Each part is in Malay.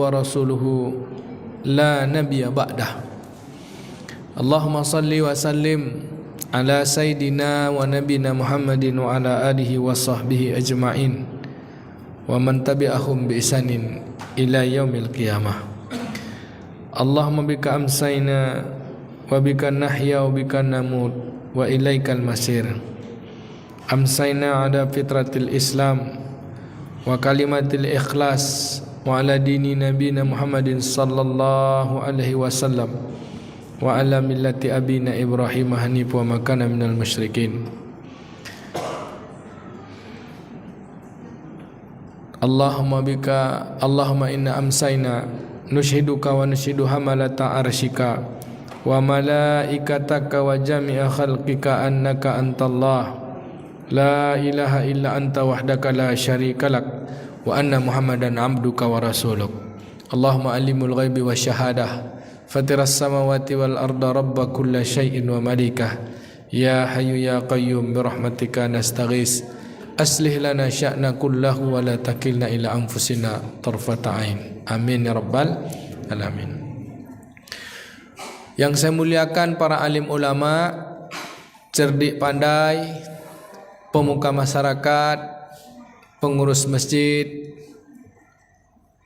wa rasuluhu la nabiyya ba'dah. Allahumma salli wa sallim ala sayyidina wa nabina Muhammadin wa ala alihi wa sahbihi ajma'in wa man tabi'ahum bi ihsanin ila yaumil qiyamah. Allahumma bika amsayna wa bika nahya wa bika namut wa ilaikal masir. Amsayna ala fitratil Islam wa kalimatil ikhlas wa ala dini nabina Muhammadin sallallahu alaihi wasallam wa ala millati abina Ibrahim hanif wa makana minal musyrikin. Allahumma inna amsayna nushhiduka wa nushidu hamalata arshika wa malaikataka wa jami'a khalqika annaka antallah la ilaha illa anta wahdaka la syarika lak wa anna Muhammadan abduka wa rasuluk. Allahumma alimul ghaibi wa syahadah fatiras samawati wal arda rabba kulla syai'in wa malikah ya hayyu ya qayyum birahmatika nastaghis aslih lana sya'na kullahu wa la takilna ila anfusina tarfata ain. Amin ya rabbal alamin. Yang saya muliakan para alim ulama, cerdik pandai, pemuka masyarakat, pengurus masjid,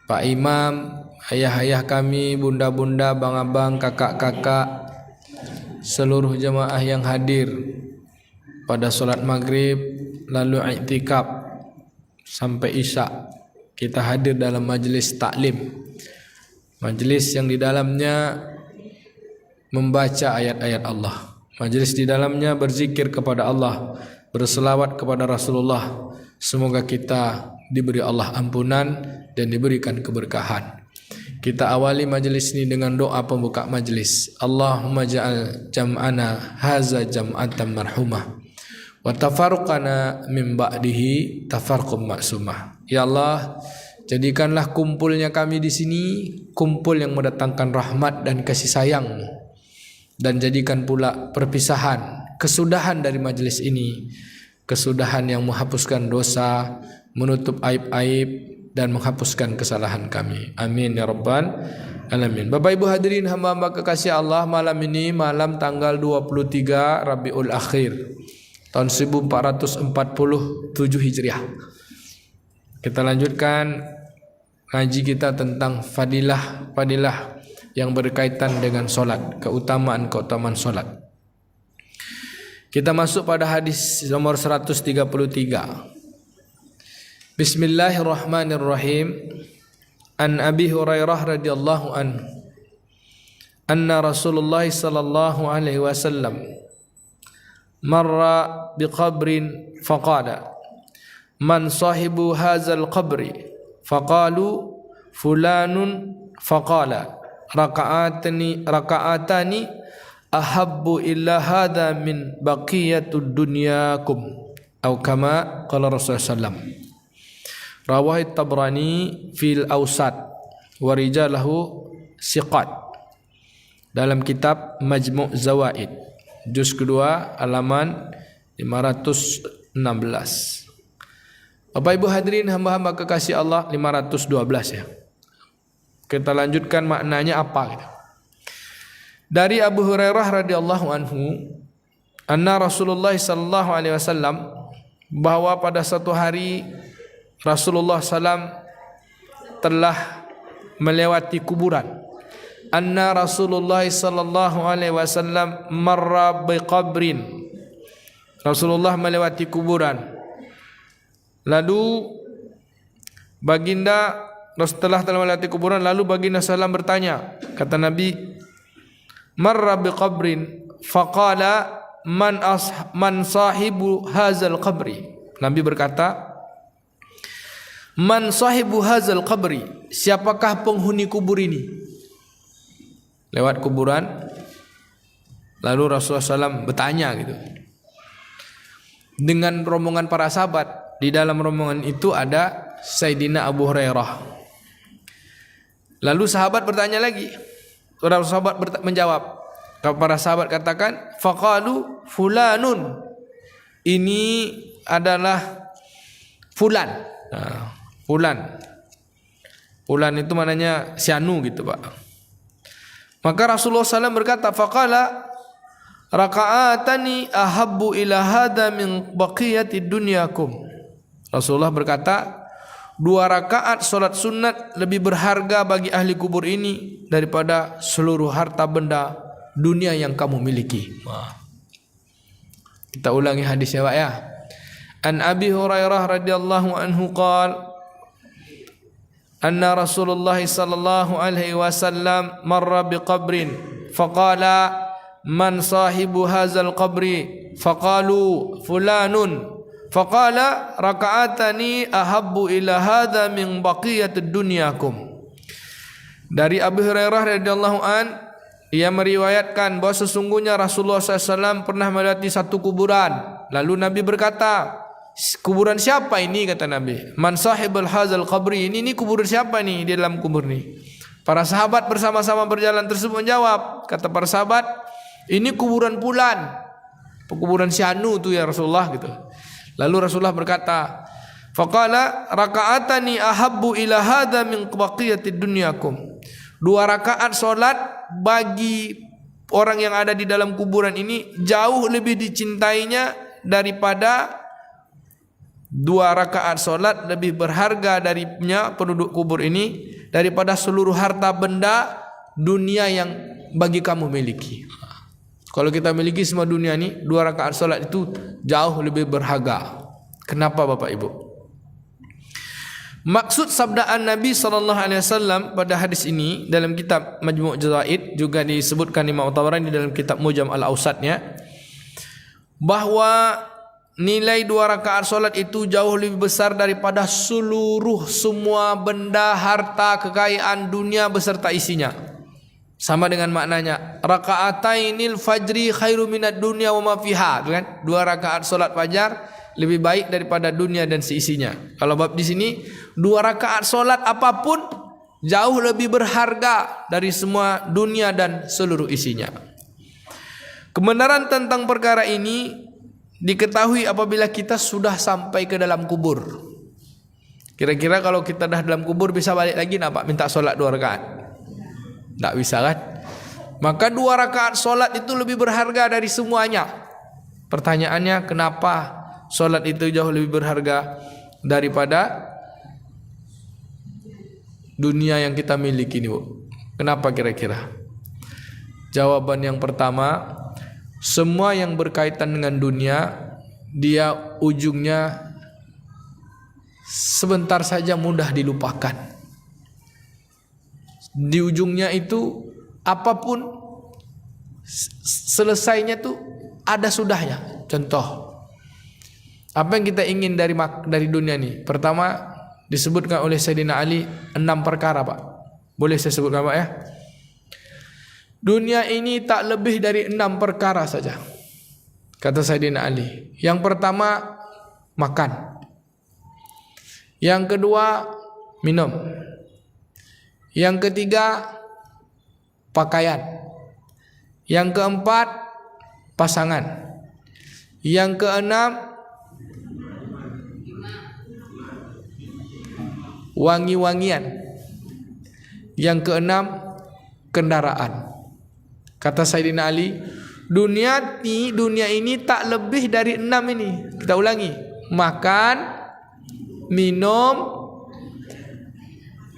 Pak Imam, ayah-ayah kami, bunda-bunda, bang-abang, kakak-kakak, seluruh jemaah yang hadir pada solat maghrib, lalu i'tikaf sampai isya. Kita hadir dalam majlis taklim, majlis yang di dalamnya membaca ayat-ayat Allah, majlis di dalamnya berzikir kepada Allah, berselawat kepada Rasulullah. Semoga kita diberi Allah ampunan dan diberikan keberkahan. Kita awali majlis ini dengan doa pembuka majlis. Allahumma ja'al jam'ana haza jam'atan marhumah wa tafarruqana min ba'dihi tafarqum maksumah. Ya Allah, jadikanlah kumpulnya kami di sini kumpul yang mendatangkan rahmat dan kasih sayang-Mu, dan jadikan pula perpisahan, kesudahan dari majlis ini kesudahan yang menghapuskan dosa, menutup aib-aib dan menghapuskan kesalahan kami. Amin ya rabbal alamin. Bapak Ibu hadirin hamba-hamba kekasih Allah, malam ini malam tanggal 23 Rabiul Akhir tahun 1447 Hijriah. Kita lanjutkan ngaji kita tentang fadilah yang berkaitan dengan solat, keutamaan solat. Kita masuk pada hadis nomor 133. Bismillahirrahmanirrahim. An Abi Hurairah radhiyallahu anhu anna Rasulullah sallallahu alaihi wasallam marra biqabrin faqala man sahibu hadzal qabri faqalu fulanun faqala raka'atani ahabbu illa hadha min baqiyatud dunyakum atau kama qala Rasulullah sallam. Rawahu Tabrani fil Awsat wa rijalahu siqat dalam kitab Majmu' Zawaid juz kedua halaman 516. Bapak Ibu hadirin hamba-hamba kekasih Allah, 512 ya. Kita lanjutkan maknanya apa gitu. Dari Abu Hurairah radhiyallahu anhu, anna Rasulullah sallallahu alaihi wasallam, bahwa pada satu hari Rasulullah sallam telah melewati kuburan. Anna Rasulullah sallallahu alaihi wasallam marra biqabrin. Rasulullah melewati kuburan. Lalu baginda setelah melewati kuburan, lalu baginda sallam bertanya, kata Nabi, marra biqabrin faqala man sahibu hadzal qabri. Nabi berkata, man sahibu hadzal qabri, siapakah penghuni kubur ini? Lewat kuburan, lalu Rasulullah SAW bertanya gitu dengan rombongan para sahabat. Di dalam rombongan itu ada Sayyidina Abu Hurairah. Lalu sahabat bertanya lagi. Para sahabat menjawab. Para sahabat katakan, faqalu fulanun, ini adalah fulan. Fulan. Pulan itu maknanya sianu gitu Pak. Maka Rasulullah SAW berkata, faqala raka'atani ahabbu ila hadha min baqiyati dunyakum. Rasulullah berkata, 2 rakaat solat sunat lebih berharga bagi ahli kubur ini daripada seluruh harta benda dunia yang kamu miliki. Kita ulangi hadisnya Pak ya. An Abi Hurairah radhiyallahu anhu qala anna Rasulullah sallallahu alaihi wasallam marra biqabrin faqala man sahibu hadzal qabri faqalu fulanun faqala raka'atani ahabbu ila hadha min baqiyatid dunyakum. Dari Abu Hurairah radhiyallahu an, ia meriwayatkan bahawa sesungguhnya Rasulullah SAW pernah melewati satu kuburan. Lalu Nabi berkata, kuburan siapa ini? Kata Nabi, man sahibul hadzal qabri, ini kuburan siapa nih di dalam kubur ni? Para sahabat bersama-sama berjalan tersebut menjawab, kata para sahabat, ini kuburan Fulan, kuburan si Anu tu ya Rasulullah gitu. Lalu Rasulullah berkata, faqala raka'atani ahabbu ila hadha min baqiyatid dunyakum. 2 rakaat solat bagi orang yang ada di dalam kuburan ini jauh lebih dicintainya daripada 2 rakaat solat lebih berharga darinya penduduk kubur ini daripada seluruh harta benda dunia yang bagi kamu miliki. Kalau kita miliki semua dunia ni, 2 rakaat solat itu jauh lebih berharga. Kenapa Bapak Ibu? Maksud sabdaan Nabi SAW pada hadis ini dalam kitab Majmu' Jazaid, juga disebutkan Imam Tabarani dalam kitab Mujam Al-Awsatnya, bahawa nilai 2 rakaat solat itu jauh lebih besar daripada semua benda, harta, kekayaan dunia beserta isinya. Sama dengan maknanya, raka'atainil fajri khairu minad dunya wa ma fiha, kan? 2 rakaat solat fajar lebih baik daripada dunia dan seisinya. Kalau bab di sini, 2 rakaat solat apapun jauh lebih berharga dari semua dunia dan seluruh isinya. Kebenaran tentang perkara ini diketahui apabila kita sudah sampai ke dalam kubur. Kira-kira kalau kita dah dalam kubur bisa balik lagi nak Pak minta solat 2 rakaat? Tak bisa kan? Maka 2 rakaat solat itu lebih berharga dari semuanya. Pertanyaannya, kenapa solat itu jauh lebih berharga daripada dunia yang kita miliki ini Bu? Kenapa kira-kira? Jawaban yang pertama, semua yang berkaitan dengan dunia, dia ujungnya sebentar saja mudah dilupakan. Di ujungnya itu apapun selesainya tu ada sudahnya. Contoh, apa yang kita ingin dari dunia ni? Pertama disebutkan oleh Sayyidina Ali 6 perkara Pak. Boleh saya sebutkan Pak ya? Dunia ini tak lebih dari 6 perkara saja, kata Sayyidina Ali. Yang pertama makan, yang kedua minum, yang ketiga pakaian, yang keempat pasangan, yang keenam wangi-wangian, yang keenam kendaraan. Kata Sayyidina Ali, dunia ini tak lebih dari 6 ini. Kita ulangi, makan, minum,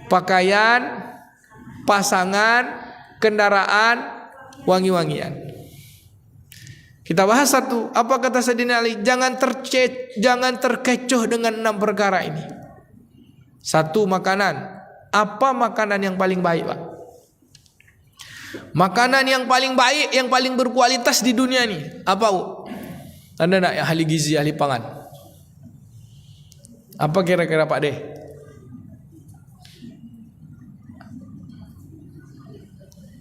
pakaian, pasangan, kendaraan, wangi-wangian. Kita bahas satu. Apa kata Sayyidina Ali? Jangan terkecoh dengan 6 perkara ini. 1, makanan. Apa makanan yang paling baik Pak? Makanan yang paling baik, yang paling berkualitas di dunia ni apa Bu? Anda nak yang ahli gizi, ahli pangan? Apa kira-kira Pak Deh?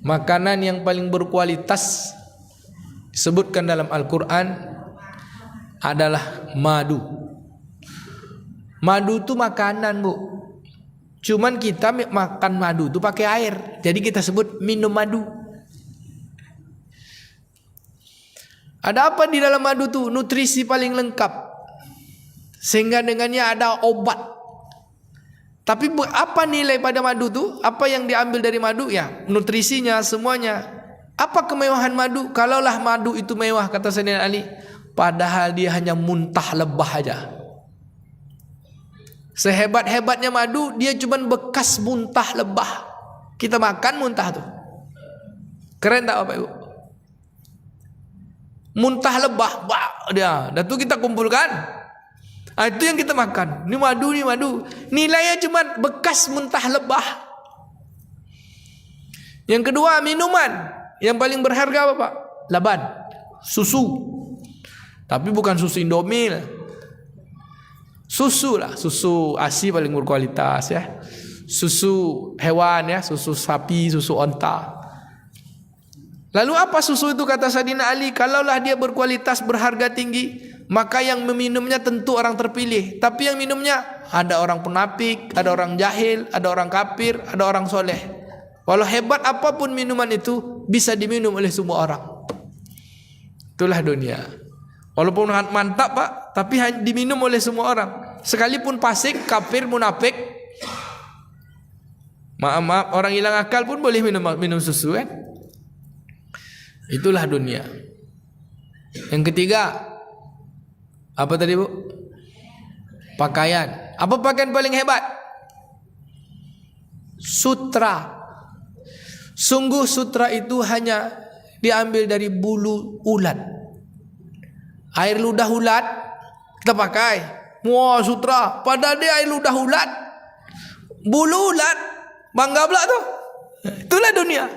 Makanan yang paling berkualitas disebutkan dalam Al-Quran adalah madu. Madu tu makanan Bu. Cuman kita makan madu tu pakai air. Jadi kita sebut minum madu. Ada apa di dalam madu tu? Nutrisi paling lengkap. Sehingga dengannya ada obat Tapi apa nilai pada madu tu? Apa yang diambil dari madu? Ya, nutrisinya, semuanya. Apa kemewahan madu? Kalaulah madu itu mewah, kata Sayyidina Ali, padahal dia hanya muntah lebah aja. Sehebat-hebatnya madu, dia cuma bekas muntah lebah. Kita makan muntah tu. Keren tak Bapak Ibu? Muntah lebah, bah, dia. Dan tu kita kumpulkan. Itu yang kita makan. Ini madu, ni madu. Nilainya cuma bekas muntah lebah. Yang kedua, minuman. Yang paling berharga apa Pak? Laban, susu. Tapi bukan susu Indomie lah. Susu lah, susu ASI paling berkualitas ya. Susu hewan ya, susu sapi, susu onta. Lalu apa susu itu, kata Sayyidina Ali? Kalaulah dia berkualitas, berharga tinggi, maka yang meminumnya tentu orang terpilih. Tapi yang minumnya ada orang penapik, ada orang jahil, ada orang kafir, ada orang soleh. Walau hebat apapun minuman itu, bisa diminum oleh semua orang. Itulah dunia. Walaupun mantap Pak, tapi diminum oleh semua orang. Sekalipun fasik, kafir, munafik, maaf, orang hilang akal pun boleh minum susu kan? Itulah dunia. Yang ketiga, apa tadi Bu? Pakaian. Apa pakaian paling hebat? Sutra. Sungguh sutra itu hanya diambil dari bulu ulat. Air ludah ulat kita pakai. Wah, sutra. Padahal dia air ludah ulat. Bulu ulat. Bangga pula tu. Itulah dunia.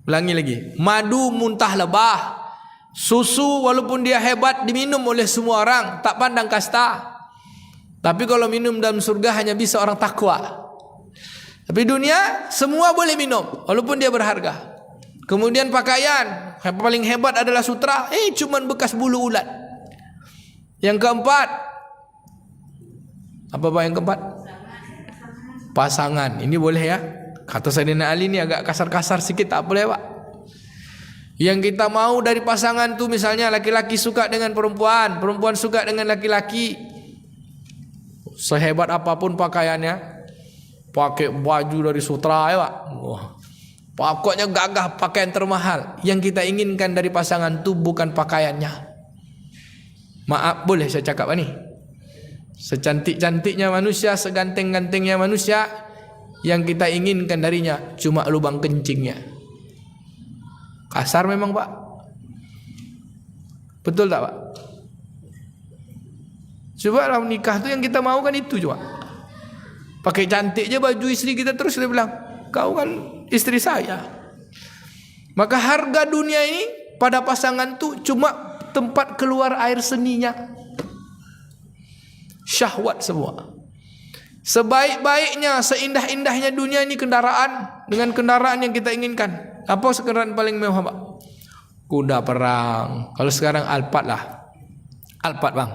Ulangi lagi. Madu muntah lebah. Susu walaupun dia hebat diminum oleh semua orang, tak pandang kasta. Tapi kalau minum dalam surga hanya bisa orang takwa. Tapi dunia semua boleh minum walaupun dia berharga. Kemudian pakaian, yang paling hebat adalah sutra. Cuman bekas bulu ulat. Yang keempat, apa Pak yang keempat? Pasangan. Ini boleh ya. Kata Sayyidina Ali ni agak kasar-kasar sikit, tak boleh Pak. Yang kita mau dari pasangan tu, misalnya laki-laki suka dengan perempuan, perempuan suka dengan laki-laki. Sehebat apapun pakaiannya, pakai baju dari sutra ya Pak. Wah, pokoknya gagah, pakaian termahal. Yang kita inginkan dari pasangan tu bukan pakaiannya. Maaf, boleh saya cakap ni? Secantik-cantiknya manusia, seganteng-gantengnya manusia, yang kita inginkan darinya cuma lubang kencingnya. Kasar memang Pak. Betul tak Pak? Coba dalam nikah tu yang kita mau kan itu coba. Pakai cantik je baju isteri kita, terus dia bilang, kau kan isteri saya. Maka harga dunia ini pada pasangan tu cuma tempat keluar air seninya. Syahwat semua. Sebaik-baiknya, seindah-indahnya dunia ini kendaraan, dengan kendaraan yang kita inginkan. Apa kendaraan paling mewah Pak? Kuda perang. Kalau sekarang Alphard lah. Alphard Bang.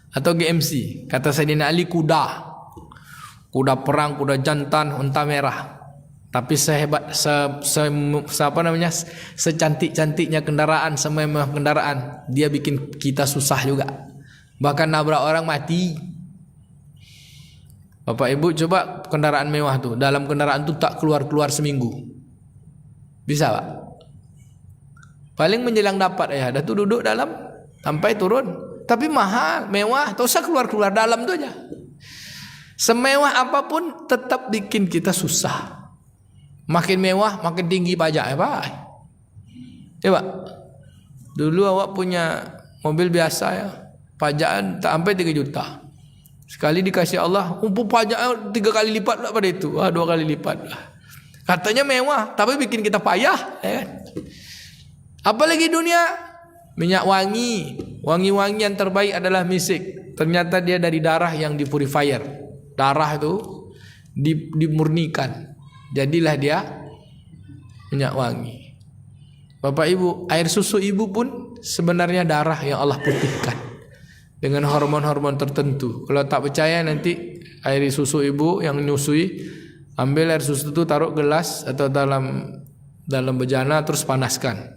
Atau GMC. Kata Sayyidina Ali, kuda. Kuda perang, kuda jantan, unta merah. Tapi sehebat, secantik-cantiknya kendaraan, semewah kendaraan, dia bikin kita susah juga. Bahkan nabrak orang mati. Bapak Ibu coba kendaraan mewah tu, dalam kendaraan tu tak keluar-keluar seminggu. Bisa Pak? Paling menjelang dapat ya, dah tu duduk dalam sampai turun. Tapi mahal, mewah, tak usah keluar-keluar dalam tu aja. Semewah apapun tetap bikin kita susah. Makin mewah, makin tinggi pajak ya Pak. Ya Pak. Dulu awak punya mobil biasa ya, pajak tak sampai 3 juta. Sekali dikasih Allah, pajak 3 kali lipat pada itu. 2 kali lipat. Katanya mewah, tapi bikin kita payah. Ya kan? Apalagi dunia, minyak wangi. Wangi-wangi yang terbaik adalah misik. Ternyata dia dari darah yang dipurifier. Darah itu dimurnikan. Jadilah dia minyak wangi. Bapak Ibu, air susu ibu pun sebenarnya darah yang Allah putihkan dengan hormon-hormon tertentu. Kalau tak percaya nanti air susu ibu yang nyusui, ambil air susu itu taruh gelas atau dalam bejana, terus panaskan,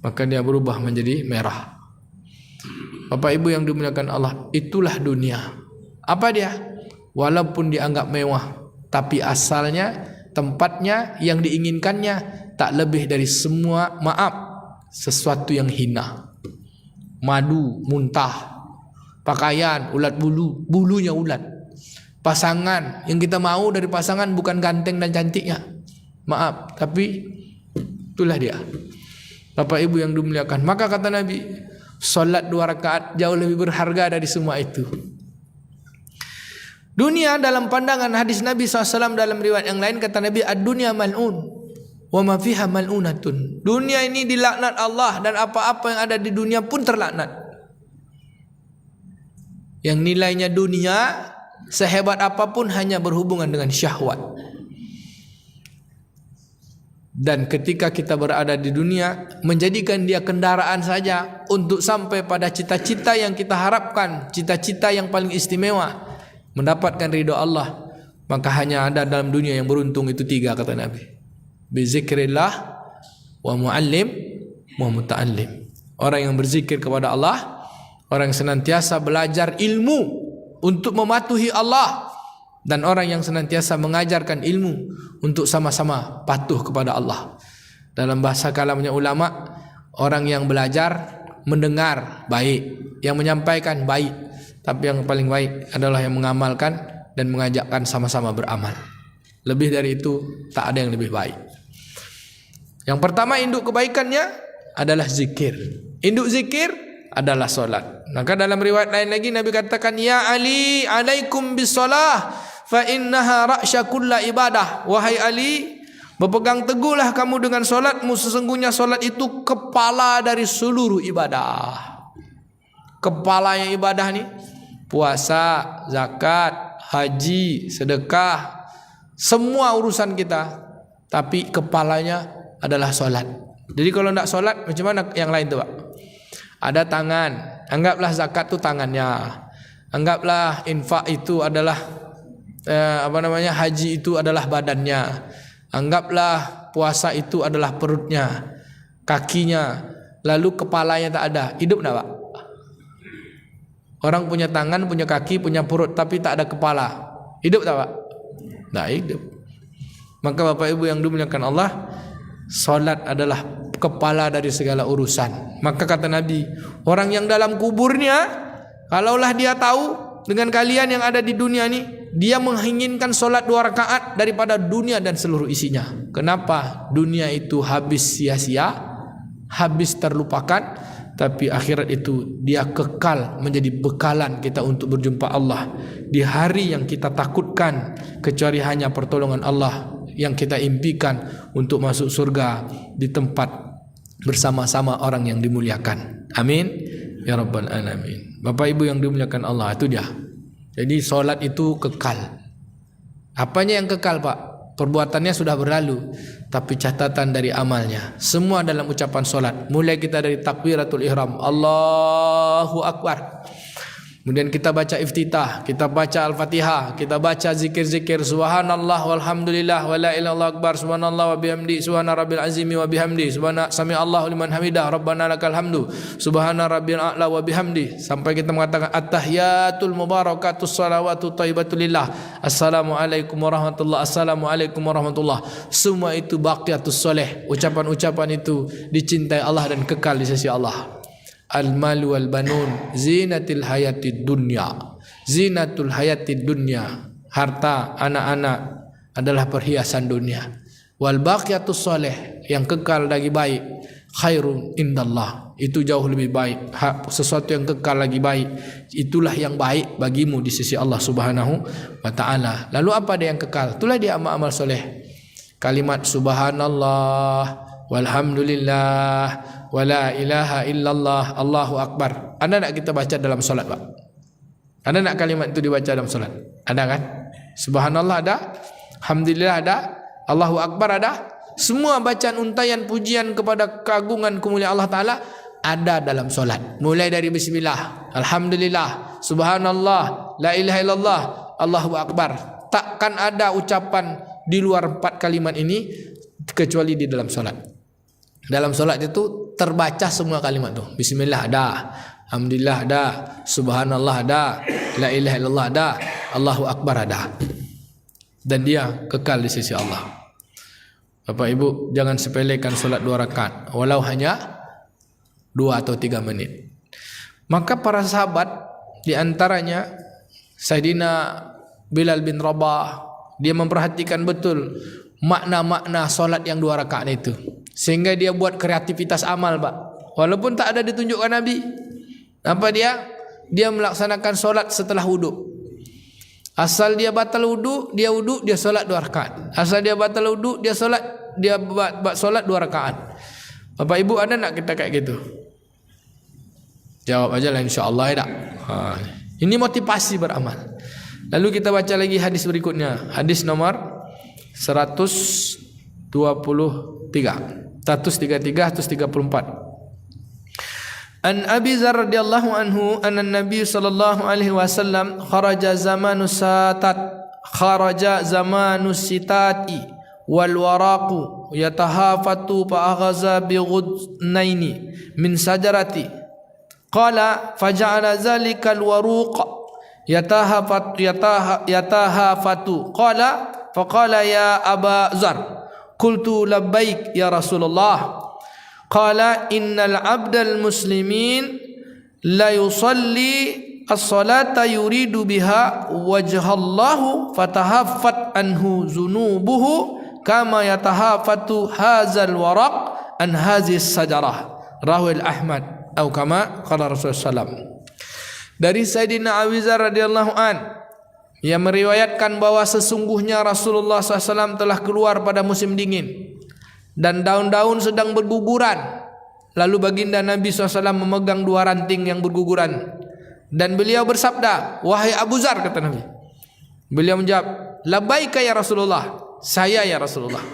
maka dia berubah menjadi merah. Bapak Ibu yang dimuliakan Allah, itulah dunia. Apa dia? walaupun dianggap mewah, tapi asalnya tempatnya yang diinginkannya tak lebih dari semua sesuatu yang hina. Madu muntah, pakaian ulat bulunya ulat. Pasangan yang kita mau dari pasangan bukan ganteng dan cantiknya, tapi itulah dia. Bapak Ibu yang dimuliakan, maka kata Nabi, solat 2 rakaat jauh lebih berharga dari semua itu. Dunia dalam pandangan hadis Nabi SAW, dalam riwayat yang lain kata Nabi, ad-dunya mal'un wa ma fiha mal'unatun. Dunia ini dilaknat Allah dan apa-apa yang ada di dunia pun terlaknat. Yang nilainya dunia sehebat apapun hanya berhubungan dengan syahwat. Dan ketika kita berada di dunia, menjadikan dia kendaraan saja untuk sampai pada cita-cita yang kita harapkan, cita-cita yang paling istimewa, mendapatkan ridho Allah, maka hanya ada dalam dunia yang beruntung itu 3 kata Nabi. Bizikrillah wa muallim wa muta'allim. Orang yang berzikir kepada Allah, orang yang senantiasa belajar ilmu untuk mematuhi Allah, dan orang yang senantiasa mengajarkan ilmu untuk sama-sama patuh kepada Allah. Dalam bahasa kalamnya ulama, orang yang belajar mendengar baik, yang menyampaikan baik, tapi yang paling baik adalah yang mengamalkan dan mengajakkan sama-sama beramal. Lebih dari itu tak ada yang lebih baik. Yang pertama, induk kebaikannya adalah zikir. Induk zikir adalah solat. Maka dalam riwayat lain lagi Nabi katakan, ya Ali, alaikum bisalah fa innaha ra'sya kulla ibadah. Wahai Ali, berpegang teguhlah kamu dengan solatmu, sesungguhnya solat itu kepala dari seluruh ibadah. Kepalanya ibadah ni puasa, zakat, haji, sedekah, semua urusan kita. Tapi kepalanya adalah solat. Jadi kalau tidak solat, macam mana yang lain tu Pak? Ada tangan, anggaplah zakat itu tangannya, anggaplah infak itu adalah haji itu adalah badannya, anggaplah puasa itu adalah perutnya, kakinya, lalu kepalanya tak ada. Hidup tak Pak? Orang punya tangan, punya kaki, punya perut, tapi tak ada kepala. Hidup tak Pak? Tak hidup. Maka Bapak Ibu yang dimuliakan Allah, solat adalah kepala dari segala urusan. Maka kata Nabi, orang yang dalam kuburnya, kalaulah dia tahu dengan kalian yang ada di dunia ini, dia menginginkan solat 2 rakaat daripada dunia dan seluruh isinya. Kenapa? Dunia itu habis sia-sia, habis terlupakan, tapi akhirat itu dia kekal menjadi bekalan kita untuk berjumpa Allah di hari yang kita takutkan, kecuali hanya pertolongan Allah yang kita impikan untuk masuk surga di tempat bersama-sama orang yang dimuliakan. Amin ya rabbal alamin. Bapak Ibu yang dimuliakan Allah, itu dia. Jadi solat itu kekal. Apanya yang kekal Pak? Perbuatannya sudah berlalu, tapi catatan dari amalnya semua dalam ucapan solat. Mulai kita dari takbiratul ihram, Allahu Akbar, kemudian kita baca iftitah, kita baca al-fatihah, kita baca zikir-zikir, subhanallah walhamdulillah wa la ilaha illallah akbar, subhanallah wa bihamdi, subhana rabbil azimi wa bihamdi, subhana sami Allahu liman hamidah, rabbana lakal hamdu, subhana rabbil a'la wa bihamdi, sampai kita mengatakan at-tahiyatul mubarakatus salawatu thayyibatul lillah, assalamualaikum warahmatullahi, assalamualaikum warahmatullahi. Semua itu baqiyatus soleh. Ucapan-ucapan itu dicintai Allah dan kekal di sisi Allah. Al-malu wal banun zinatil hayatid dunya. Zinatul hayatid dunya, harta, anak-anak adalah perhiasan dunia. Wal baqiyatus soleh, yang kekal lagi baik, khairun indallah, itu jauh lebih baik. Sesuatu yang kekal lagi baik, itulah yang baik bagimu di sisi Allah Subhanahu wa taala. Lalu apa dia yang kekal? Itulah dia amal-amal soleh. Kalimat subhanallah walhamdulillah wala ilaha illallah Allahu akbar. Ada tak kita baca dalam solat Pak? Ada tak kalimat itu dibaca dalam solat? Ada kan? Subhanallah ada, alhamdulillah ada, Allahu akbar ada. Semua bacaan untayan pujian kepada keagungan kemuliaan Allah Ta'ala ada dalam solat. Mulai dari bismillah, alhamdulillah, subhanallah, la ilaha illallah, Allahu akbar. Takkan ada ucapan di luar 4 kalimat ini kecuali di dalam solat. Dalam solat itu terbaca semua kalimat itu. Bismillah ada, Alhamdulillah ada, subhanallah ada, la ilaha illallah ada, Allahu akbar ada. Dan dia kekal di sisi Allah. Bapak Ibu, jangan sepelekan solat 2 rakaat, walau hanya 2 atau 3 menit. Maka para sahabat, di antaranya Sayyidina Bilal bin Rabah, dia memperhatikan betul makna-makna solat yang 2 rakaat itu, sehingga dia buat kreativitas amal, Pak. Walaupun tak ada ditunjukkan Nabi. Apa dia? Dia melaksanakan solat setelah wuduk. Asal dia batal wuduk, dia solat 2 rakaat. Asal dia batal wuduk, dia solat 2 rakaat. Bapak Ibu, ada nak kita kayak gitu? Jawab aja lah, insyaAllah ya tak? Ini motivasi beramal. Lalu kita baca lagi hadis berikutnya. Hadis nomor 133, 134. An Abi Dzar radhiyallahu anhu anna Nabi sallallahu alaihi wasallam kharaja zamanu sitati wal waraqu yatahafatu fa aghaza bi ghudnaini min sajarati qala faja'ala zalika al waruq yatahafatu qala faqala ya Aba Dzar qultu labbaik ya Rasulullah. Qala innal abdal muslimin la yusalli as-salata yuridu biha wajhallahu fatahaffat anhu zunubuhu kama yatahafatu hadzal waraq an hazis sajarah. Rawi Ahmad atau kama qala Rasulullah sallallahu. Dari Sayyidina Abi Dzar radhiyallahu an, yang meriwayatkan bahwa sesungguhnya Rasulullah SAW telah keluar pada musim dingin dan daun-daun sedang berguguran. Lalu baginda Nabi SAW memegang 2 ranting yang berguguran, dan beliau bersabda, wahai Abu Dzar, kata Nabi. Beliau menjawab, labbaika ya Rasulullah, saya ya Rasulullah.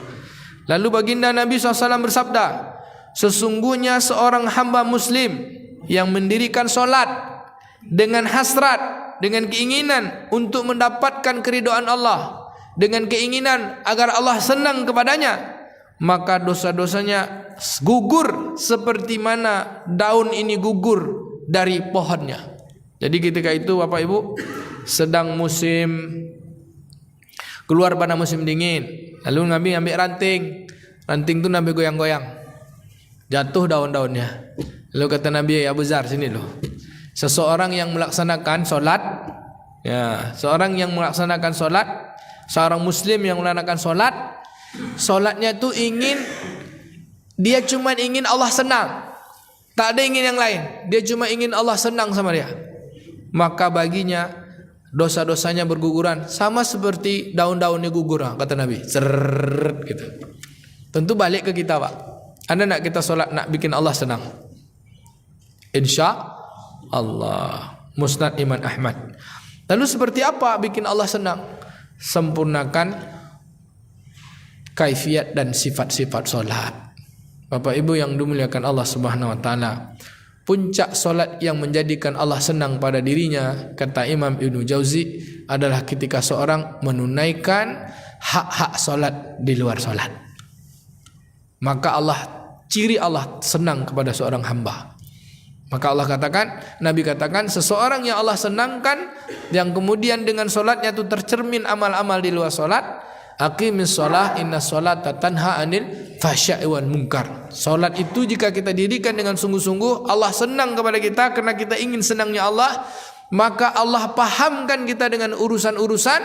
Lalu baginda Nabi SAW bersabda, sesungguhnya seorang hamba muslim yang mendirikan solat dengan hasrat, dengan keinginan untuk mendapatkan keridhaan Allah, dengan keinginan agar Allah senang kepadanya, maka dosa-dosanya gugur seperti mana daun ini gugur dari pohonnya. Jadi ketika itu Bapak Ibu sedang musim keluar pada musim dingin, lalu Nabi ambil ranting itu Nabi goyang-goyang, jatuh daun-daunnya. Lalu kata Nabi, ya Abu Dzar, sini loh. Seseorang yang melaksanakan solat, ya, seorang muslim yang melaksanakan solat, solatnya itu dia cuma ingin Allah senang, tak ada ingin yang lain. Dia cuma ingin Allah senang sama dia, maka baginya dosa-dosanya berguguran sama seperti daun-daunnya gugur, kata Nabi. Seret, gitu. Tentu balik ke kita, Pak. Ada nak kita solat nak bikin Allah senang? Insya Allah. Musnad Imam Ahmad. Lalu seperti apa bikin Allah senang? Sempurnakan kaifiat dan sifat-sifat solat. Bapak Ibu yang dimuliakan Allah Subhanahu wa taala, puncak solat yang menjadikan Allah senang pada dirinya, kata Imam Ibnu Jauzi, adalah ketika seorang menunaikan hak-hak solat di luar solat. Maka ciri Allah senang kepada seorang hamba. Maka Nabi katakan, seseorang yang Allah senangkan, yang kemudian dengan solatnya itu tercermin amal-amal di luar solat, aqimis shalah inna sholata tanha anil fahsya'i wal munkar. Solat itu jika kita dirikan dengan sungguh-sungguh, Allah senang kepada kita karena kita ingin senangnya Allah. Maka Allah pahamkan kita dengan urusan-urusan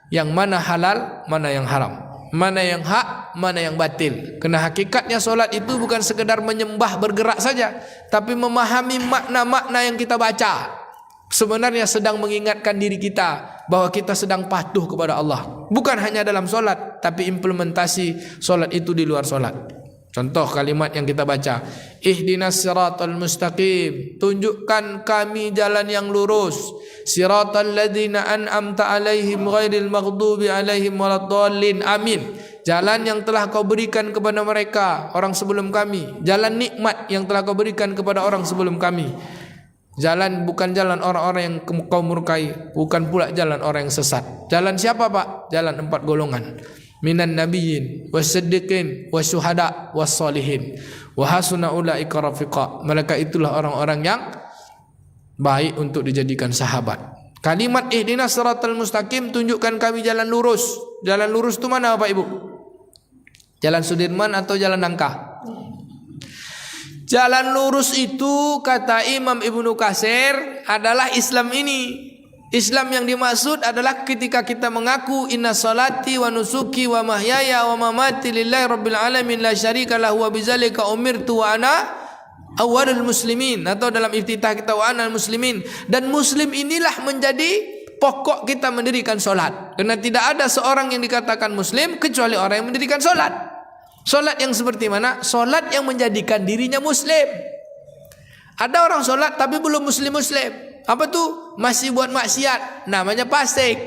yang mana halal, mana yang haram, mana yang hak, mana yang batil. Karena hakikatnya solat itu bukan sekedar menyembah bergerak saja, tapi memahami makna-makna yang kita baca. Sebenarnya sedang mengingatkan diri kita bahwa kita sedang patuh kepada Allah, bukan hanya dalam solat, tapi implementasi solat itu di luar solat. Contoh kalimat yang kita baca, ihdinas siratal mustaqim, tunjukkan kami jalan yang lurus, siratal ladzina an'amta alaihim ghairil maghdubi alaihim waladdallin, amin. Jalan yang telah kau berikan kepada mereka, orang sebelum kami, jalan nikmat yang telah kau berikan kepada orang sebelum kami. Jalan bukan jalan orang-orang yang kau murkai, bukan pula jalan orang yang sesat. Jalan siapa, Pak? Jalan 4 golongan. Minan nabiyyin wasiddiqin wasyuhada wassalihin wa hasuna ulaika rafiqa. Mereka itulah orang-orang yang baik untuk dijadikan sahabat. Kalimat ihdinas siratal mustaqim, tunjukkan kami jalan lurus. Jalan lurus itu mana Bapak Ibu? Jalan Sudirman atau jalan Nangka? Jalan lurus itu kata Imam Ibnu Katsir adalah Islam ini. Islam yang dimaksud adalah ketika kita mengaku inna salati wa nusuki wa mahyaya wa mamati lillahi rabbil alamin la syarika lahu wa bidzalika umirtu wa ana awwalul muslimin, atau dalam iftitah kita wa anal muslimin. Dan muslim inilah menjadi pokok kita mendirikan solat, karena tidak ada seorang yang dikatakan muslim kecuali orang yang mendirikan solat. Solat yang seperti mana? Solat yang menjadikan dirinya muslim. Ada orang solat tapi belum muslim-muslim. Apa tuh? Masih buat maksiat, namanya fasik.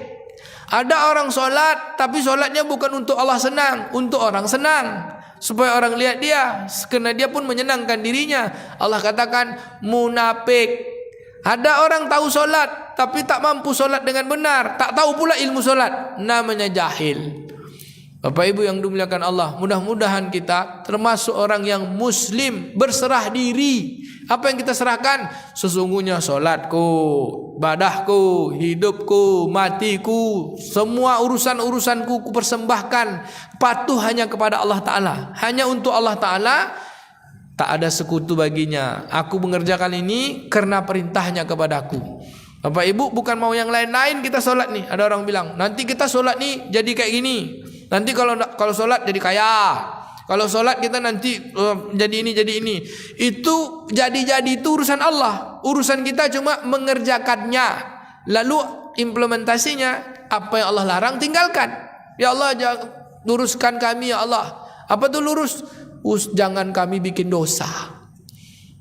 Ada orang solat tapi solatnya bukan untuk Allah senang, untuk orang senang, supaya orang lihat dia, karena dia pun menyenangkan dirinya. Allah katakan munafik. Ada orang tahu solat tapi tak mampu solat dengan benar, tak tahu pula ilmu solat, namanya jahil. Bapak Ibu yang dimuliakan Allah, mudah-mudahan kita termasuk orang yang muslim, berserah diri. Apa yang kita serahkan? Sesungguhnya solatku, ibadahku, hidupku, matiku, semua urusan-urusanku ku persembahkan, patuh hanya kepada Allah Ta'ala, hanya untuk Allah Ta'ala, tak ada sekutu baginya. Aku mengerjakan ini karena perintahnya kepadaku. Bapak Ibu, bukan mau yang lain-lain kita solat nih. Ada orang bilang, nanti kita solat nih jadi kayak gini. Nanti kalau solat jadi kaya. Kalau solat kita nanti jadi ini jadi ini. Itu jadi itu urusan Allah. Urusan kita cuma mengerjakannya. Lalu implementasinya, apa yang Allah larang tinggalkan. Ya Allah, luruskan kami ya Allah. Apa tuh lurus? Jangan kami bikin dosa.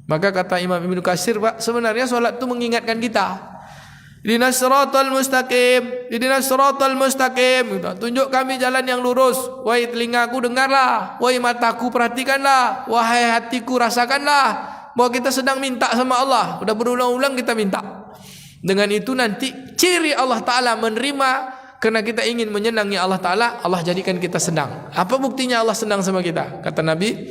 Maka kata Imam Ibnu Katsir, Pak, sebenarnya solat itu mengingatkan kita. Ihdinas siratal mustaqim, ihdinas siratal mustaqim. Tunjuk kami jalan yang lurus. Wahai telingaku dengarlah, wahai mataku perhatikanlah, wahai hatiku rasakanlah bahwa kita sedang minta sama Allah. Sudah berulang-ulang kita minta. Dengan itu nanti ciri Allah Ta'ala menerima, karena kita ingin menyenangi Allah Ta'ala, Allah jadikan kita senang. Apa buktinya Allah senang sama kita? Kata Nabi,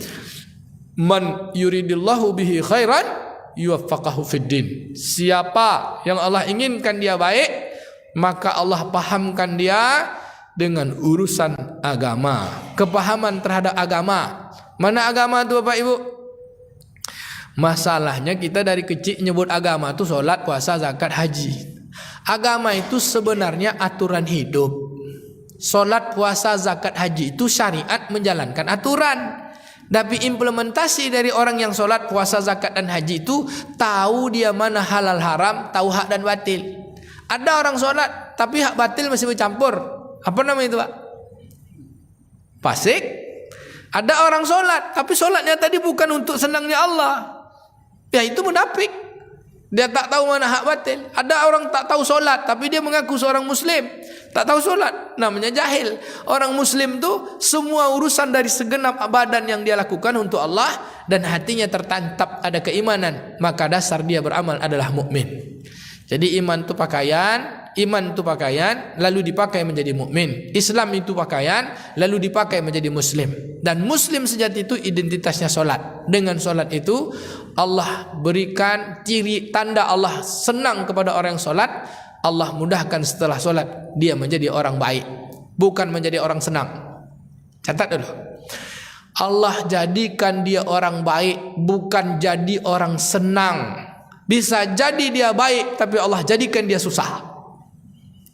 man yuridillahu bihi khairan yuwaffaqahu fiddin. Siapa yang Allah inginkan dia baik, maka Allah pahamkan dia dengan urusan agama, kepahaman terhadap agama. Mana agama itu Bapak Ibu? Masalahnya kita dari kecil nyebut agama itu sholat, puasa, zakat, haji. Agama itu sebenarnya aturan hidup. Sholat, puasa, zakat, haji itu syariat menjalankan aturan. Tapi implementasi dari orang yang sholat, puasa, zakat dan haji itu tahu dia mana halal haram, tahu hak dan batil. Ada orang sholat tapi hak batil masih bercampur. Apa namanya itu Pak? Fasik. Ada orang sholat tapi sholatnya tadi bukan untuk senangnya Allah. Ya itu munafik. Dia tak tahu mana hak batil. Ada orang tak tahu solat tapi dia mengaku seorang muslim, tak tahu solat, namanya jahil. Orang muslim tu semua urusan dari segenap badan yang dia lakukan untuk Allah dan hatinya tertantap ada keimanan, maka dasar dia beramal adalah mukmin. Jadi iman itu pakaian lalu dipakai menjadi mukmin. Islam itu pakaian lalu dipakai menjadi muslim. Dan muslim sejati itu identitasnya solat. Dengan solat itu Allah berikan ciri tanda Allah senang kepada orang yang solat. Allah mudahkan setelah solat dia menjadi orang baik, bukan menjadi orang senang. Catat dulu. Allah jadikan dia orang baik, bukan jadi orang senang. Bisa jadi dia baik tapi Allah jadikan dia susah.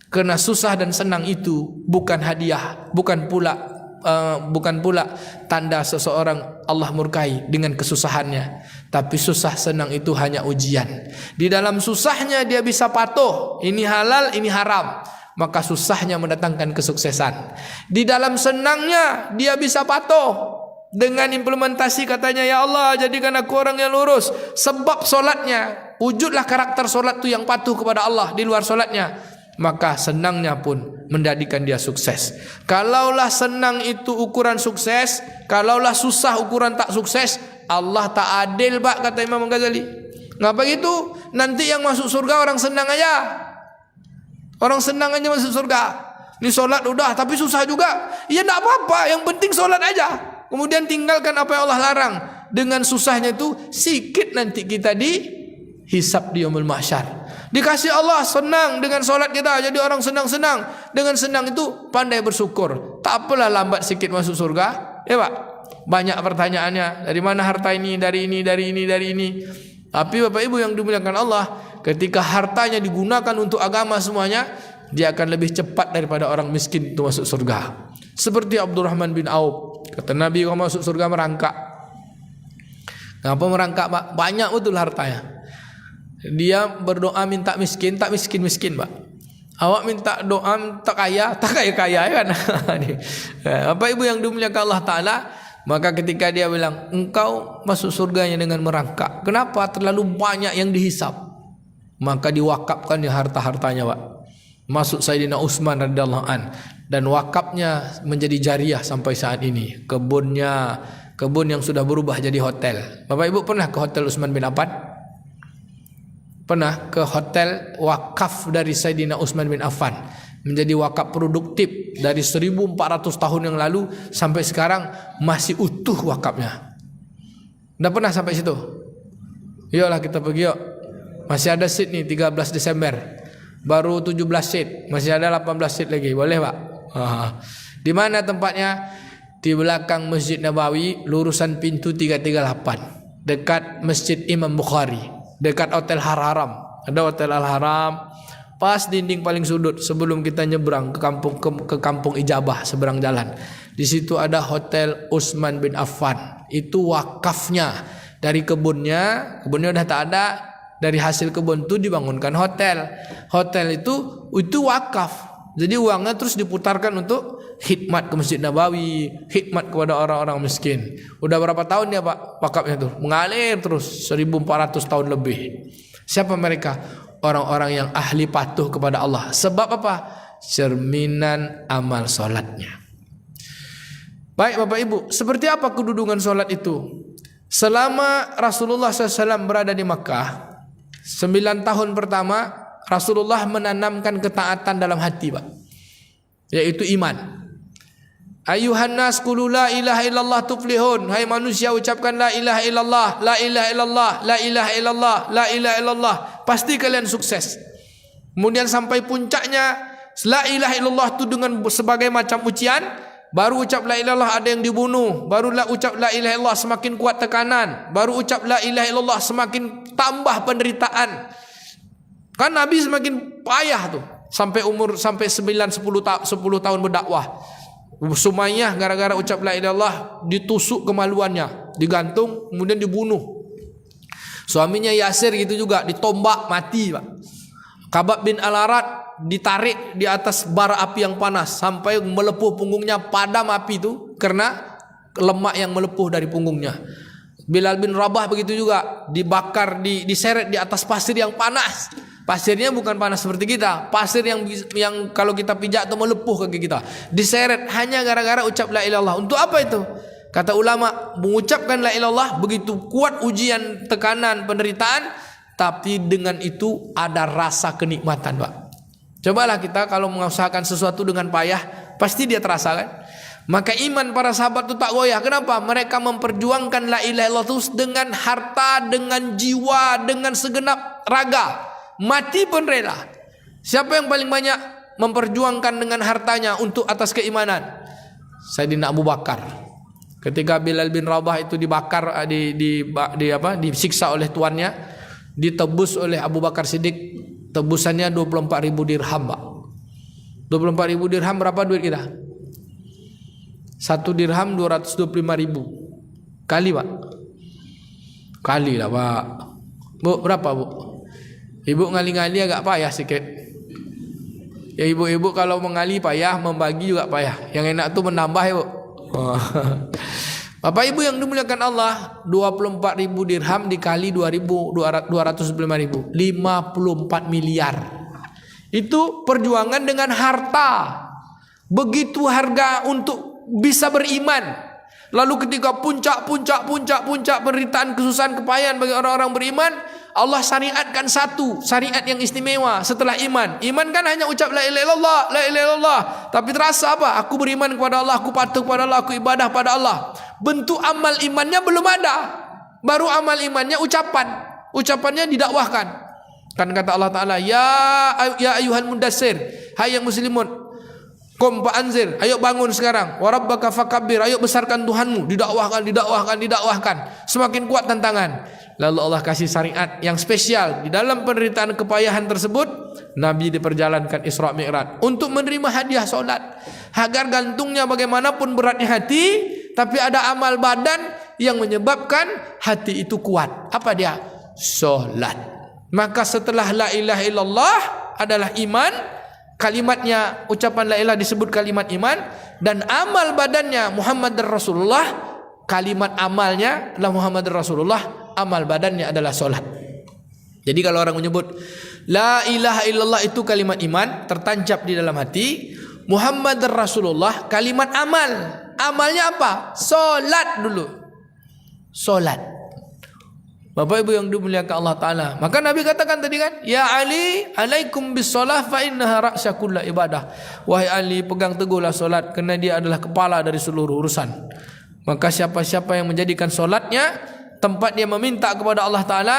Karena susah dan senang itu bukan hadiah, bukan pula tanda seseorang Allah murkai dengan kesusahannya. Tapi susah senang itu hanya ujian. Di dalam susahnya dia bisa patuh, ini halal, ini haram, maka susahnya mendatangkan kesuksesan. Di dalam senangnya dia bisa patuh dengan implementasi katanya, ya Allah jadikan aku orang yang lurus. Sebab solatnya, wujudlah karakter solat itu yang patuh kepada Allah di luar solatnya, maka senangnya pun menjadikan dia sukses. Kalaulah senang itu ukuran sukses, kalaulah susah ukuran tak sukses, Allah tak adil Pak, kata Imam Ghazali. Ngapa gitu? Nanti yang masuk surga orang senang aja. Orang senang aja masuk surga. Ini solat udah tapi susah juga. Ya enggak apa-apa, yang penting solat aja. Kemudian tinggalkan apa yang Allah larang. Dengan susahnya itu sikit nanti kita hisab di yaumul mahsyar. Dikasih Allah senang dengan solat kita, jadi orang senang-senang. Dengan senang itu pandai bersyukur. Tak apalah lambat sikit masuk surga. Ya Pak, banyak pertanyaannya. Dari mana harta ini, dari ini, dari ini, dari ini. Tapi Bapak Ibu yang dimuliakan Allah, ketika hartanya digunakan untuk agama semuanya, dia akan lebih cepat daripada orang miskin itu masuk surga. Seperti Abdurrahman bin Auf. Kata Nabi, kalau masuk surga merangkak. Kenapa merangkak Pak? Banyak betul hartanya. Dia berdoa minta miskin, tak miskin-miskin Pak. Awak minta doa tak kaya, tak kaya-kaya kan. Bapak Ibu yang dimuliakan Allah Ta'ala, maka ketika dia bilang, engkau masuk surganya dengan merangkak. Kenapa? Terlalu banyak yang dihisap. Maka diwakafkan ya harta-hartanya Pak. Masuk Sayyidina Utsman radhiyallahu an, dan wakafnya menjadi jariah sampai saat ini. Kebun yang sudah berubah jadi hotel. Bapak Ibu pernah ke hotel Utsman bin Affan? Pernah ke hotel wakaf dari Sayyidina Utsman bin Affan, menjadi wakaf produktif dari 1400 tahun yang lalu sampai sekarang masih utuh wakafnya. Udah pernah sampai situ? Yuklah kita pergi yuk. Masih ada seat nih 13 Desember. Baru 17 seat, masih ada 18 seat lagi. Boleh Pak? Di mana tempatnya? Di belakang Masjid Nabawi, lurusan pintu 338, dekat Masjid Imam Bukhari, dekat Hotel Haram. Ada Hotel Al-Haram, pas dinding paling sudut sebelum kita nyebrang ke kampung Ijabah seberang jalan. Di situ ada Hotel Utsman bin Affan. Itu wakafnya dari kebunnya udah tak ada. Dari hasil kebun itu dibangunkan hotel. Hotel itu wakaf. Jadi uangnya terus diputarkan untuk khidmat ke Masjid Nabawi, khidmat kepada orang-orang miskin. Udah berapa tahun ya Pak wakafnya tuh? Mengalir terus 1400 tahun lebih. Siapa mereka? Orang-orang yang ahli patuh kepada Allah. Sebab apa? Cerminan amal solatnya. Baik Bapak Ibu, seperti apa kedudukan solat itu? Selama Rasulullah SAW berada di Makkah, 9 tahun pertama Rasulullah menanamkan ketaatan dalam hati Pak, yaitu iman. Ayuhan nas qulu la ilaha illallah tuflihun. Hai manusia, ucapkan la ilaha illallah, la ilaha illallah, la ilaha illallah, la ilaha illallah, pasti kalian sukses. Kemudian sampai puncaknya la ilaha illallah itu dengan sebagai macam ujian. Baru ucap la ilaha illallah ada yang dibunuh, barulah ucap la ilaha illallah semakin kuat tekanan, baru ucap la ilaha illallah semakin tambah penderitaan. Kan Nabi semakin payah tuh sampai 9 10 tahun berdakwah. Sumayyah gara-gara ucap la ilaha illallah ditusuk kemaluannya, digantung kemudian dibunuh. Suaminya Yasir gitu juga, ditombak mati Pak. Kabab bin Al-Arat ditarik di atas bara api yang panas sampai melepuh punggungnya, padam api itu karena lemak yang melepuh dari punggungnya. Bilal bin Rabah begitu juga, dibakar, diseret di atas pasir yang panas. Pasirnya bukan panas seperti kita, pasir yang kalau kita pijak itu melepuh kaki kita. Diseret hanya gara-gara ucap la ilaha illallah. Untuk apa itu? Kata ulama, mengucapkan la ilaha illallah begitu kuat ujian, tekanan, penderitaan, tapi dengan itu ada rasa kenikmatan Pak. Cobalah kita kalau mengusahakan sesuatu dengan payah, pasti dia terasa kan? Maka iman para sahabat itu tak goyah. Kenapa? Mereka memperjuangkan la ilaha illallah itu dengan harta, dengan jiwa, dengan segenap raga. Mati pun rela. Siapa yang paling banyak memperjuangkan dengan hartanya untuk atas keimanan? Sayyidina Abu Bakar. Ketika Bilal bin Rabah itu dibakar, disiksa oleh tuannya, ditebus oleh Abu Bakar Siddiq. Tebusannya 24.000 dirham Pak. 24.000 dirham berapa duit kita? 1 dirham 225.000 kali Pak. Kali lah Pak. Bu berapa Bu? Ibu ngali-ngali agak payah sikit. Ya ibu-ibu kalau mengali payah, membagi juga payah. Yang enak tuh menambah ya Bu. Bapak Ibu yang dimuliakan Allah, 24.000 dirham dikali 225.000, 54 miliar. Itu perjuangan dengan harta. Begitu harga untuk bisa beriman. Lalu ketika puncak penderitaan, kesusahan, kepayahan bagi orang-orang beriman, Allah syariatkan satu syariat yang istimewa setelah iman. Iman kan hanya ucap la ilaha illallah, la ilaha illallah. Tapi terasa apa? Aku beriman kepada Allah, aku patuh kepada Allah, aku ibadah pada Allah. Bentuk amal imannya belum ada. Baru amal imannya ucapan. ucapannya didakwahkan. Kan kata Allah Ta'ala, ya ayuhal mudassir, hai yang muslimun, qum fa'anzir, ayo bangun sekarang. Wa rabbaka fakabbir, ayo besarkan Tuhanmu. Didakwahkan. Semakin kuat tantangan. Lalu Allah kasih syariat yang spesial. Di dalam penderitaan kepayahan tersebut, Nabi diperjalankan Isra Mi'raj untuk menerima hadiah solat. Agar gantungnya bagaimanapun beratnya hati, tapi ada amal badan yang menyebabkan hati itu kuat. Apa dia? Solat. Maka setelah la ilaha illallah adalah iman. Kalimatnya, ucapan la ilaha disebut kalimat iman. Dan amal badannya Muhammad Rasulullah. Kalimat amalnya adalah Muhammad Rasulullah. Amal badannya adalah solat. Jadi kalau orang menyebut la ilaha illallah itu kalimat iman, tertancap di dalam hati. Muhammad Rasulullah kalimat amal. Amalnya apa? Solat dulu. Solat. Bapak Ibu yang dimuliakan Allah Ta'ala. Maka Nabi katakan tadi kan, ya Ali, alaikum bisolah fa innaha ra'sa kulla ibadah. Wahai Ali, pegang teguhlah solat, kerana dia adalah kepala dari seluruh urusan. Maka siapa-siapa yang menjadikan solatnya tempat dia meminta kepada Allah Ta'ala,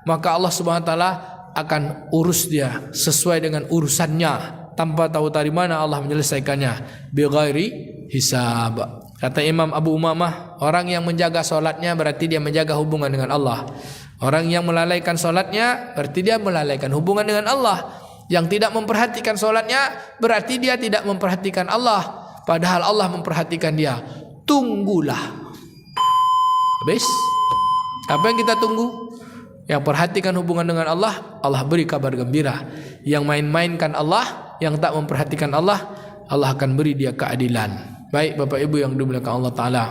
maka Allah Subhanahu Wa Ta'ala akan urus dia sesuai dengan urusannya, tanpa tahu dari mana Allah menyelesaikannya, bighairi hisab. Kata Imam Abu Umamah, orang yang menjaga solatnya berarti dia menjaga hubungan dengan Allah. Orang yang melalaikan solatnya berarti dia melalaikan hubungan dengan Allah. Yang tidak memperhatikan solatnya berarti dia tidak memperhatikan Allah, padahal Allah memperhatikan dia. Tunggulah. Habis. Apa yang kita tunggu? Yang perhatikan hubungan dengan Allah, Allah beri kabar gembira. Yang main-mainkan Allah, yang tak memperhatikan Allah, Allah akan beri dia keadilan. Baik Bapak Ibu yang dimuliakan Allah Ta'ala,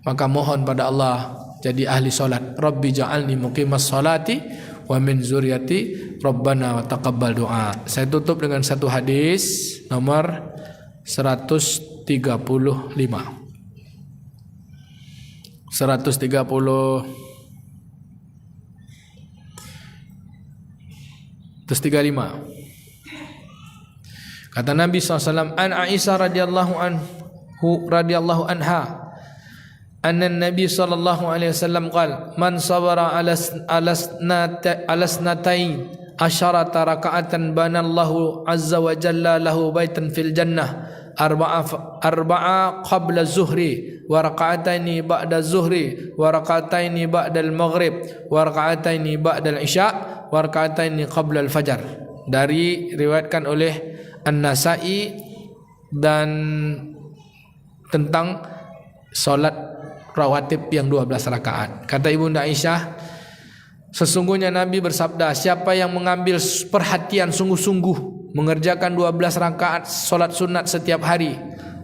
maka mohon pada Allah jadi ahli solat. Rabbi ja'alni muqimas solati wa min zuriyati Rabbana wa taqabbal doa. Saya tutup dengan satu hadis nomor 135. 135. Kata Nabi SAW, an Aisyah radhiyallahu anha, anna Nabi sallallahu alaihi wasallam qala, man sabara ala snatain asharata raka'atan banallahu azza wa jalla lahu baitan fil jannah, arba'a qabla zuhri wa raka'ataini ba'da zuhri wa raka'ataini ba'da al-maghrib wa raka'ataini ba'da al-isya wa raka'ataini qabla al-fajar. Dari riwayatkan oleh An-Nasa'i dan tentang solat rawatib yang 12 rakaat. Kata Ibunda Aisyah, sesungguhnya Nabi bersabda, siapa yang mengambil perhatian sungguh-sungguh mengerjakan 12 rakaat solat sunat setiap hari,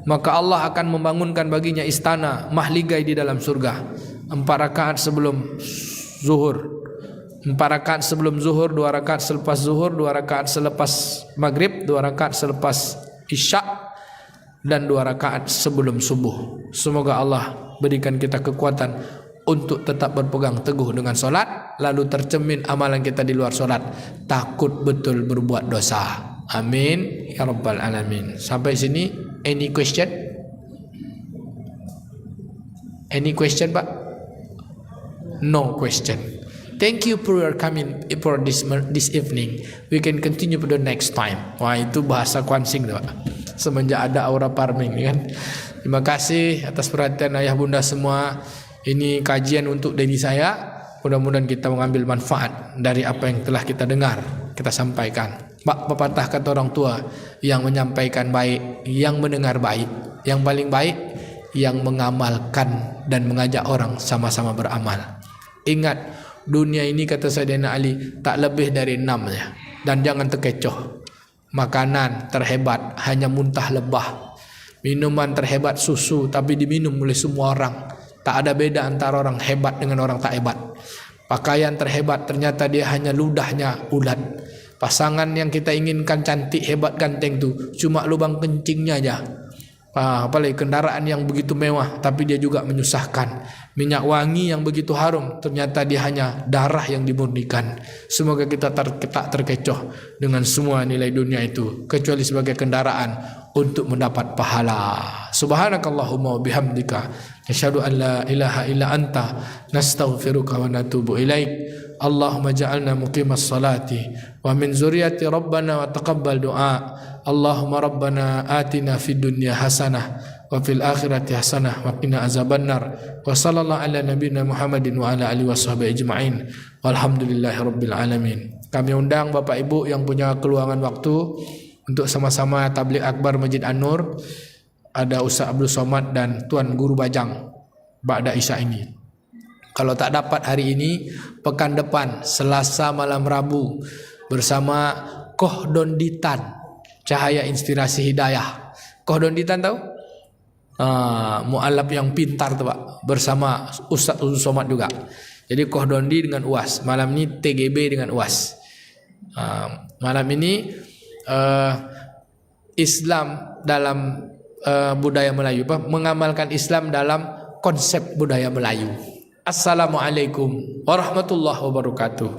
maka Allah akan membangunkan baginya istana mahligai di dalam surga. 4 rakaat sebelum zuhur, 4 rakaat sebelum zuhur, 2 rakaat selepas zuhur, 2 rakaat selepas maghrib, 2 rakaat selepas isya, dan 2 rakaat sebelum subuh. Semoga Allah berikan kita kekuatan untuk tetap berpegang teguh dengan solat, lalu tercermin amalan kita di luar solat, takut betul berbuat dosa. Amin ya rabbal alamin. Sampai sini, any question? Any question, Pak? No question. Thank you for your coming for this evening. We can continue for the next time. Wah, itu bahasa Kwansing, Pak. Semenjak ada aura farming, kan. Terima kasih atas perhatian ayah bunda semua. Ini kajian untuk diri saya. Mudah-mudahan kita mengambil manfaat dari apa yang telah kita dengar, kita sampaikan. Pepatah kata orang tua, yang menyampaikan baik, yang mendengar baik, yang paling baik yang mengamalkan dan mengajak orang sama-sama beramal. Ingat, dunia ini kata Sayyidina Ali tak lebih dari 6 ya. Dan jangan terkecoh. Makanan terhebat hanya muntah lebah. Minuman terhebat susu, tapi diminum oleh semua orang. Tak ada beda antara orang hebat dengan orang tak hebat. Pakaian terhebat ternyata dia hanya ludahnya ulat. Pasangan yang kita inginkan cantik, hebat, ganteng tu cuma lubang kencingnya aja. Apalagi kendaraan yang begitu mewah tapi dia juga menyusahkan. Minyak wangi yang begitu harum ternyata dia hanya darah yang dimurnikan. Semoga kita tak terkecoh dengan semua nilai dunia itu, kecuali sebagai kendaraan untuk mendapat pahala. Subhanakallahumma wa bihamdika, asyhadu an la ilaha illa anta, nastaghfiruka wa natubu ilaik. Allahumma ja'alna muqimas salati wa min zurriyyati rabbana wa taqabbal du'a. Allahumma rabbana atina fid dunya hasanah wa fil akhirati hasanah wa qina azabannar. Wa sallallahu ala nabiyyina Muhammadin wa ala alihi washabbihi ajma'in. Walhamdulillahi rabbil alamin. Kami undang Bapak Ibu yang punya keluangan waktu untuk sama-sama tabligh akbar Masjid An-Nur. Ada Ustaz Abdul Somad dan Tuan Guru Bajang ba'da Isya ini. Kalau tak dapat hari ini, pekan depan Selasa malam Rabu bersama Kohdonditan Cahaya Inspirasi Hidayah. Kohdonditan tahu? Mu'alaf yang pintar tu Pak, bersama Ustaz Abdul Somad juga. Jadi Kohdondi dengan UAS. Malam ini TGB dengan UAS. Malam ini Islam dalam budaya Melayu, mengamalkan Islam dalam konsep budaya Melayu. Assalamualaikum warahmatullahi wabarakatuh.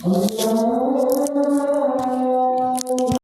Allah